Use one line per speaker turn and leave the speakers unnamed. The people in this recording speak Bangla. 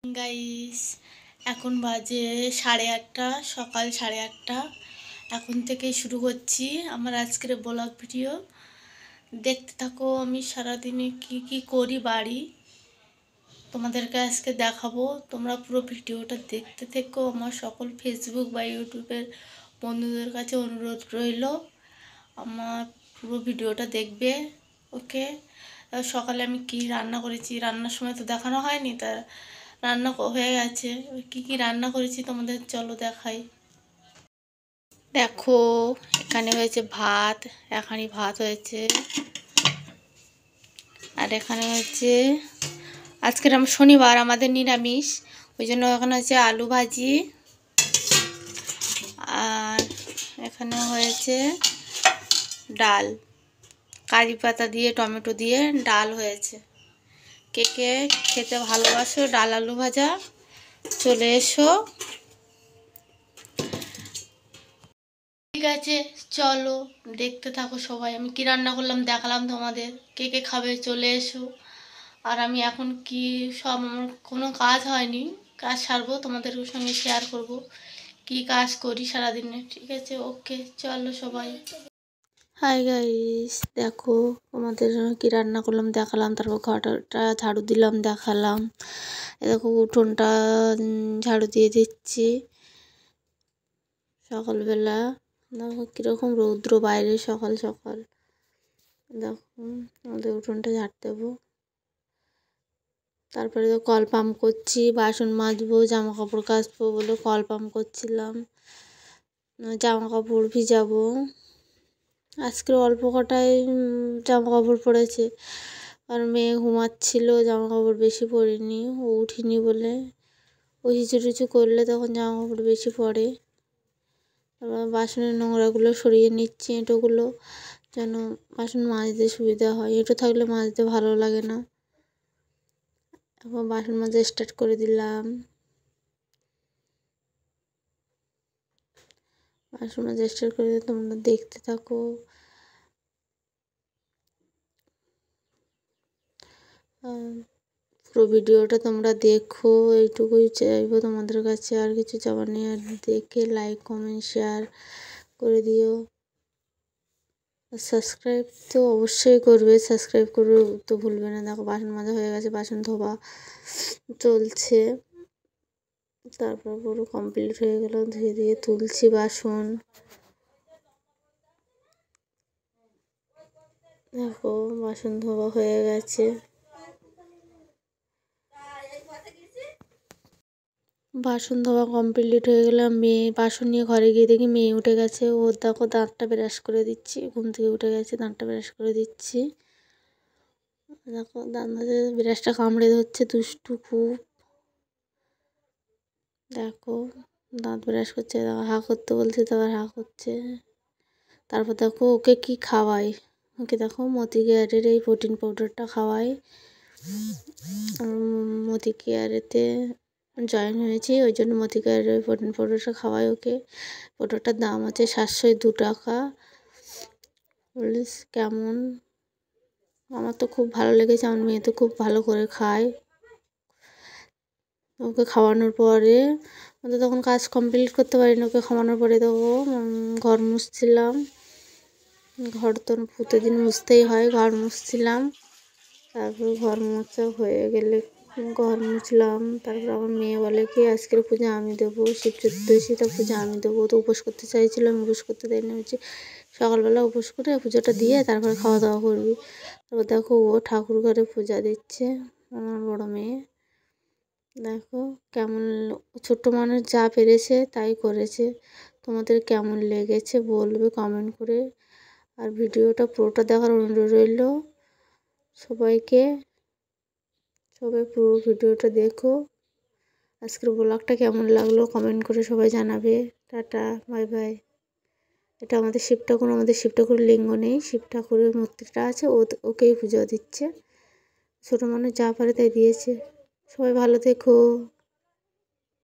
গাইস, এখন বাজে 8:30, সকাল 8:30। এখন থেকেই শুরু করছি আমার আজকের ব্লগ ভিডিও। দেখতে থাকো আমি সারাদিনে কি করি বাড়ি, তোমাদেরকে আজকে দেখাবো। তোমরা পুরো ভিডিওটা দেখতে থেকো। আমার সকল ফেসবুক বা ইউটিউবের বন্ধুদের কাছে অনুরোধ রইল আমার পুরো ভিডিওটা দেখবে। ওকে, সকালে আমি কি রান্না করেছি, রান্নার সময় তো দেখানো হয়নি, তা রান্না হয়ে গেছে। কি রান্না করেছি তোমাদের চলো দেখাই। দেখো, এখানে হয়েছে ভাত, এখানে ভাত হয়েছে, আর এখানে হচ্ছে আজকের শনিবার, আমাদের নিরামিষ, ওই জন্য এখানে হচ্ছে আলু ভাজি, আর এখানে হয়েছে ডাল, কারি পাতা দিয়ে টমেটো দিয়ে ডাল হয়েছে। কে কে খেতে ভালোবাসো ডাল আলু ভাজা, চলে এসো। ঠিক আছে, চলো দেখতে থাকো সবাই। আমি কি রান্না করলাম দেখালাম তোমাদের, কে কে খাবে চলে এসো। আর আমি এখন কি সব, আমার কোনো কাজ হয়নি, কাজ সারবো তোমাদের সঙ্গে শেয়ার করব কি কাজ করি সারাদিনে। ঠিক আছে, ওকে চলো সবাই। হাই গাইস, দেখো তোমাদের কি রান্না করলাম দেখালাম, তারপর ঘরটা ঝাড়ু দিলাম দেখালাম। দেখো উঠোনটা ঝাড়ু দিয়ে দিচ্ছি সকালবেলা। দেখো কীরকম রৌদ্র বাইরে সকাল সকাল। দেখো আমাদের উঠোনটা ঝাড় দেবো। তারপরে তো কল পাম্প করছি, বাসন মাজবো, জামা কাপড় কাচবো বলে কল পাম্প করছিলাম, জামা কাপড় ভিজাবো। আজকে অল্প কটাই জামা কাপড় পরেছে, আর মেয়ে ঘুমাচ্ছিল, জামা কাপড় বেশি পরিনি, ও উঠিনি বলে। ও হিচু টিচু করলে তখন জামা কাপড় বেশি পরে। তারপর বাসনের নোংরাগুলো সরিয়ে নিচ্ছি, এঁটোগুলো, যেন বাসন মাজতে সুবিধা হয়। এঁটো থাকলে মাজতে ভালো লাগে না। এখন বাসন মাজা স্টার্ট করে দিলাম। বাসন মাজা স্টার্ট করে দিলে তোমরা দেখতে থাকো। পুরো ভিডিওটা তোমরা দেখো, এইটুকুই চাইবো তোমাদের কাছে, আর কিছু চাওয়ার নেই। আর দেখে লাইক কমেন্ট শেয়ার করে দিও। সাবস্ক্রাইব তো অবশ্যই করবে, সাবস্ক্রাইব করবে তো ভুলবে না। দেখো বাসন মাজা হয়ে গেছে, বাসন ধোয়া চলছে, তারপর পুরো কমপ্লিট হয়ে গেল, ধুয়ে দিয়ে তুলছি বাসন। দেখো বাসন ধোয়া হয়ে গেছে। বাসন ধোয়া কমপ্লিট হয়ে গেলাম। মেয়ে বাসন নিয়ে ঘরে গিয়ে দেখি মেয়ে উঠে গেছে। ও দেখো দাঁতটা ব্রাশ করে দিচ্ছি, ঘুম থেকে উঠে গেছে, দাঁতটা ব্রাশ করে দিচ্ছি। দেখো দাঁত ব্রাশটা কামড়ে ধরছে, দুষ্টু খুব। দেখো দাঁত ব্রাশ করছে, দেখো হা করতে বলছে তো আবার হা করছে। তারপর দেখো ওকে কি খাওয়াই, ওকে দেখো মতি কেয়ারের এই প্রোটিন পাউডারটা খাওয়াই। মতি কেয়ারেতে জয়েন হয়েছি, ওই জন্য মতি কেয়ারের প্রোটিন পাউডারটা খাওয়াই ওকে। পাউডারটার দাম আছে 702 টাকা। বলিস কেমন, আমার তো খুব ভালো লেগেছে, আমার মেয়ে তো খুব ভালো করে খায়। ওকে খাওয়ানোর পরে তো তখন কাজ কমপ্লিট করতে পারিনি, ওকে খাওয়ানোর পরে দেখো ঘর মুছছিলাম। ঘর তো প্রতিদিন মুছতেই হয়, ঘর মুছছিলাম। তারপর ঘর মোছা হয়ে গেলে ঘর মুছলাম। তারপর আমার মেয়ে বলে কি আজকের পূজা আমি দেবো, শিব চতুর্দশী, তা পূজা আমি দেবো। তো উপোস করতে চাইছিল, আমি উপোস করতে দেয়নি, হচ্ছে সকালবেলা উপোস করে পুজোটা দিয়ে তারপরে খাওয়া দাওয়া করবি। তারপর দেখো ও ঠাকুর ঘরে পূজা দিচ্ছে, আমার বড় মেয়ে। দেখো কেমন, ছোট্ট মানুষ যা পেরেছে তাই করেছে। তোমাদের কেমন লেগেছে বলবে কমেন্ট করে। আর ভিডিওটা পুরোটা দেখার অনুরোধ রইল সবাইকে। সবাই পুরো ভিডিওটা দেখো। আজকের ব্লগটা কেমন লাগলো কমেন্ট করে সবাই জানাবে। Tata, bye bye. এটা আমাদের শিব ঠাকুর, আমাদের শিব ঠাকুরের লিঙ্গ নেই, শিব ঠাকুরের মূর্তিটা আছে, ওকেই পুজো দিচ্ছে। ছোটো মানুষ যা পারে তাই দিয়েছে। সবাই ভালো থেকো।